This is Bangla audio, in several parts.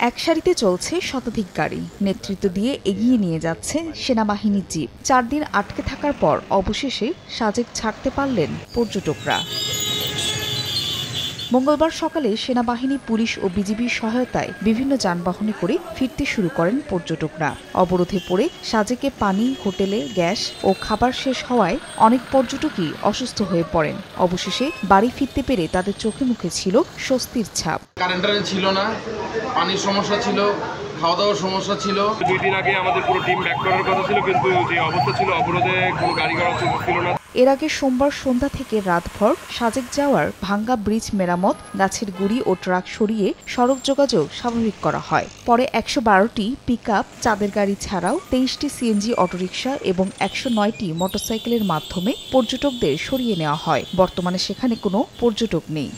এক সারিতে চলছে শতাধিক গাড়ি, নেতৃত্ব দিয়ে এগিয়ে নিয়ে যাচ্ছে সেনাবাহিনীর জিপ। 4 দিন আটকে থাকার পর অবশেষে সাজেক ছাড়তে পারলেন পর্যটকরা। মঙ্গলবার সকালে সেনাবাহিনী, পুলিশ ও বিজিবির সহায়তায় বিভিন্ন যানবাহনে করে ফিরতে শুরু করেন পর্যটকরা। অবরোধে পড়ে সাজেকে পানি, হোটেলে গ্যাস ও খাবার শেষ হওয়ায় অনেক পর্যটকই অসুস্থ হয়ে পড়েন। অবশেষে বাড়ি ফিরতে পেরে তাদের চোখে মুখে ছিল স্বস্তির ছাপ। কারেন্ট ছিল না, পানির সমস্যা ছিল, খাওয়া দাওয়ার সমস্যা ছিল। 2 দিন আগে আমাদের পুরো টিম ব্যাক করার কথা ছিল, কিন্তু যে অবস্থা ছিল অবরোধে কোনো গাড়ি ঘোড়া ছিল না। এর আগে সোমবার সন্ধ্যা থেকে রাতভর সাজেক যাওয়ার ভাঙ্গা ব্রিজ মেরামত, গাছের গুঁড়ি ও ট্রাক সরিয়ে সড়ক যোগাযোগ স্বাভাবিক করা হয়। পরে 112টি পিকআপ, চাঁদের গাড়ি ছাড়াও 23টি সিএনজি অটোরিকশা এবং 109টি মোটরসাইকেলের মাধ্যমে পর্যটকদের সরিয়ে নেওয়া হয়। বর্তমানে সেখানে কোনো পর্যটক নেই।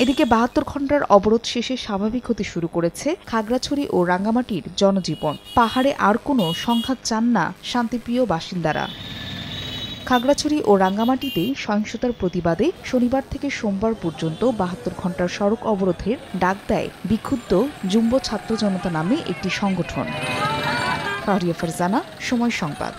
এদিকে 72 ঘণ্টার অবরোধ শেষে স্বাভাবিক হতে শুরু করেছে খাগড়াছড়ি ও রাঙ্গামাটির জনজীবন। পাহাড়ে আর কোনো সংঘাত চান না শান্তিপ্রিয় বাসিন্দারা। খাগড়াছড়ি ও রাঙ্গামাটিতে সহিংসতার প্রতিবাদে শনিবার থেকে সোমবার পর্যন্ত 72 ঘণ্টার সড়ক অবরোধের ডাক দেয় বিক্ষুব্ধ জুম্বো ছাত্র জনতা নামে একটি সংগঠন। ফারিয়া ফারজানা, সময় সংবাদ।